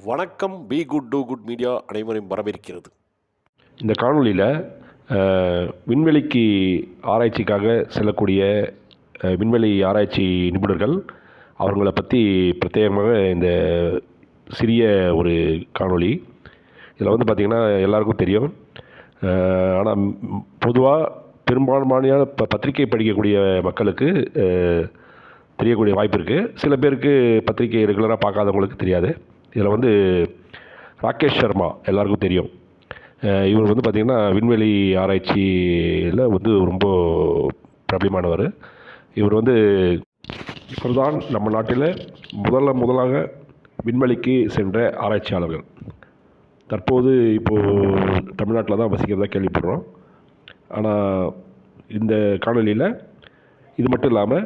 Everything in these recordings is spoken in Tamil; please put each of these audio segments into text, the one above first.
வணக்கம். Be good do good media அனைவரையும் வரவேற்கிறது. இந்த காணொளியில் விண்வெளிக்கு ஆராய்ச்சிக்காக செல்லக்கூடிய விண்வெளி ஆராய்ச்சி நிபுணர்கள் அவங்கள பற்றி பிரத்யேகமாக இந்த சிறிய ஒரு காணொளி. இதில் வந்து பார்த்திங்கன்னா எல்லாருக்கும் தெரியும். ஆனால் பொதுவாக பெரும்பான்மையான பத்திரிகை படிக்கக்கூடிய மக்களுக்கு தெரியக்கூடிய வாய்ப்பு இருக்குது. சில பேருக்கு பத்திரிகை ரெகுலராக பார்க்காதவங்களுக்கு தெரியாது. இதில் வந்து ராகேஷ் சர்மா எல்லாருக்கும் தெரியும். இவர் வந்து பார்த்திங்கன்னா விண்வெளி ஆராய்ச்சியில் வந்து ரொம்ப பிரபலமானவர். இவர் தான் நம்ம நாட்டில் முதலாக விண்வெளிக்கு சென்ற ஆராய்ச்சியாளர்கள். தற்போது இப்போது தமிழ்நாட்டில் தான் வசிக்கிறதா கேள்விப்படுறோம். ஆனால் இந்த காணொலியில் இது மட்டும் இல்லாமல்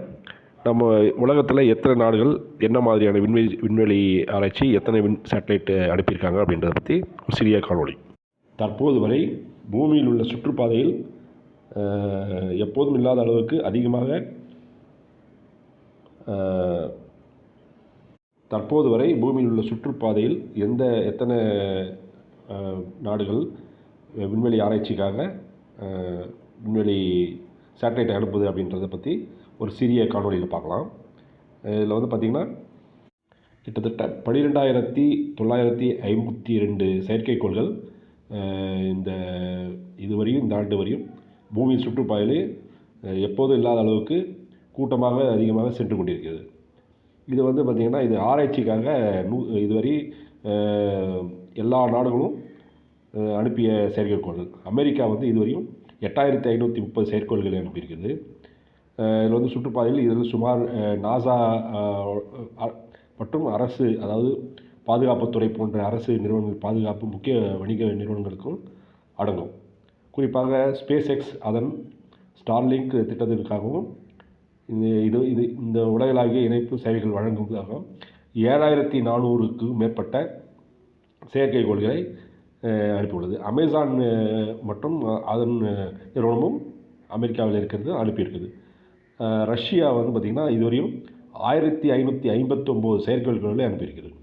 நம்ம உலகத்தில் எத்தனை நாடுகள் என்ன மாதிரியான விண்வெளி ஆராய்ச்சி எத்தனை சேட்டலைட் அனுப்பியிருக்காங்க அப்படின்றத பற்றி ஒரு சிறிய காணொளி. தற்போது வரை பூமியில் உள்ள சுற்றுப்பாதையில் எப்போதும் இல்லாத அளவுக்கு அதிகமாக தற்போது வரை பூமியில் உள்ள சுற்றுப்பாதையில் எத்தனை நாடுகள் விண்வெளி ஆராய்ச்சிக்காக விண்வெளி சேட்டலைட் அனுப்புது அப்படின்றத பற்றி ஒரு சிறிய காணொலியில் பார்க்கலாம். இதில் வந்து பார்த்திங்கன்னா கிட்டத்தட்ட 12,952 செயற்கைக்கோள்கள் இந்த ஆண்டு வரையும் பூமியின் சுற்றுப்பாதையில் எப்போதும் இல்லாத அளவுக்கு கூட்டமாக அதிகமாக சென்று கொண்டிருக்கிறது. இது வந்து பார்த்திங்கன்னா இது ஆராய்ச்சிக்காக இதுவரை எல்லா நாடுகளும் அனுப்பிய செயற்கைக்கோள்கள். அமெரிக்கா இதுவரையும் 8,530 செயற்கைக்கோள்களை அனுப்பியிருக்கிறது. இதில் வந்து சுற்றுப்பாதையில் இதில் சுமார் நாசா மற்றும் அரசு, அதாவது பாதுகாப்புத்துறை போன்ற அரசு நிறுவனங்கள், பாதுகாப்பு முக்கிய வணிக நிறுவனங்களுக்கும் அடங்கும். குறிப்பாக ஸ்பேஸ் எக்ஸ் அதன் ஸ்டார்லிங்க் திட்டத்திற்காகவும் இந்த உலகளாவிய இணைப்பு சேவைகள் வழங்குவதாக 7,400க்கும் மேற்பட்ட செயற்கைக்கோள்களை அனுப்பியுள்ளது. அமேசான் மற்றும் அதன் நிறுவனமும் அமெரிக்காவில் அனுப்பியிருக்குது. ரஷ்யா பார்த்திங்கன்னா இதுவரையும் 1,559 செயற்கைக்கோள்களை அனுப்பியிருக்கிறது.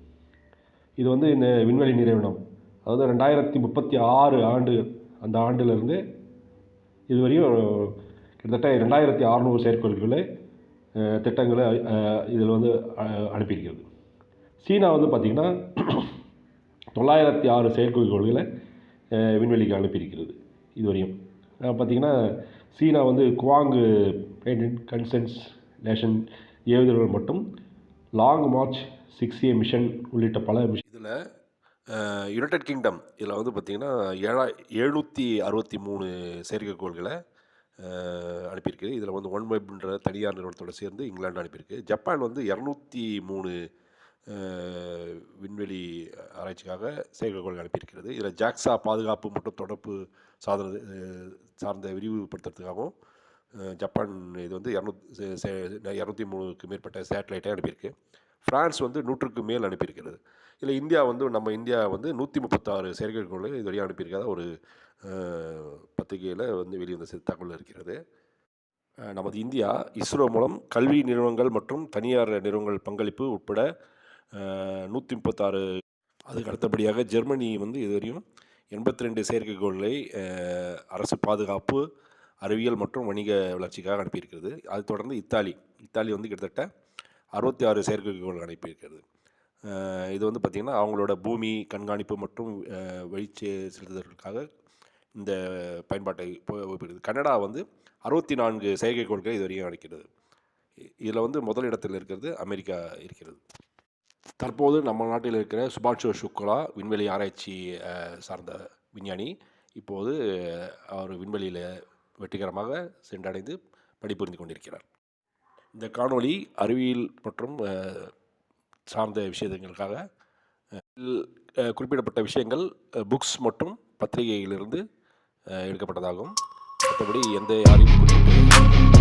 இது இந்த விண்வெளி நிறுவனம், அதாவது 2036 ஆண்டு அந்த ஆண்டிலிருந்து இதுவரையும் கிட்டத்தட்ட 2,600 செயற்கைக்கோள்களை திட்டங்களை இதில் அனுப்பியிருக்கிறது. சீனா பார்த்திங்கன்னா 906 செயற்கைக்கோள்களை விண்வெளிக்கு அனுப்பியிருக்கிறது. இதுவரையும் பார்த்திங்கன்னா சீனா குவாங் கன்சென்ஸ் நேஷன் ஏவுதல்கள் மற்றும் லாங் மார்ச் 6A மிஷன் உள்ளிட்ட பல மிஷன். இதில் யுனைடெட் கிங்டம் இதில் பார்த்திங்கன்னா 763 செயற்கைக்கோள்களை அனுப்பியிருக்கு. இதில் OneWebன்ற தனியார் நிறுவனத்தோடு சேர்ந்து இங்கிலாந்து அனுப்பியிருக்கு. ஜப்பான் 203 விண்வெளி ஆராய்ச்சிக்காக செயற்கைக்கோள்கள் அனுப்பியிருக்கிறது. இதில் ஜாக்ஸா பாதுகாப்பு மற்றும் தொடர்பு சார்ந்த விரிவுபடுத்துறதுக்காகவும் ஜப்பான் இது 203க்கு மேற்பட்ட சேட்டலைட்டை அனுப்பியிருக்கு. ஃப்ரான்ஸ் 100க்கு மேல் அனுப்பியிருக்கிறது. இதில் இந்தியா நம்ம இந்தியா 136 செயற்கைக்கோள்களை இதுவரையும் அனுப்பியிருக்காத ஒரு பத்திரிகையில் வெளிவந்த தகவல் இருக்கிறது. நமது இந்தியா இஸ்ரோ மூலம் கல்வி நிறுவனங்கள் மற்றும் தனியார் நிறுவனங்கள் பங்களிப்பு உட்பட 136, அதுக்கு அடுத்தபடியாக ஜெர்மனி இதுவரையும் 82 செயற்கைக்கோள்களை அரசு பாதுகாப்பு, அறிவியல் மற்றும் வணிக வளர்ச்சிக்காக அனுப்பியிருக்கிறது. அது தொடர்ந்து இத்தாலி கிட்டத்தட்ட 66 செயற்கைக்கோள்கள் அனுப்பியிருக்கிறது. இது பார்த்திங்கன்னா அவங்களோட பூமி கண்காணிப்பு மற்றும் வெளிச்சே செலுத்துதலுக்காக இந்த பயன்பாட்டை போகிறது. கனடா 64 செயற்கைக்கோள்களை இதுவரையும் அளிக்கிறது. இதில் முதல் இடத்தில் இருக்கிறது அமெரிக்கா இருக்கிறது. தற்போது நம்ம நாட்டில் இருக்கிற சுபாஷ் சுக்லா விண்வெளி ஆராய்ச்சி சார்ந்த விஞ்ஞானி இப்போது அவர் விண்வெளியில் வெற்றிகரமாக சென்றடைந்து பணிபுரிந்து கொண்டிருக்கிறார். இந்த காணொளி அறிவியல் மற்றும் சார்ந்த விஷயங்களுக்காக குறிப்பிடப்பட்ட விஷயங்கள் புக்ஸ் மற்றும் பத்திரிகைகளிலிருந்து எடுக்கப்பட்டதாகும். மற்றபடி எந்த யாரையும்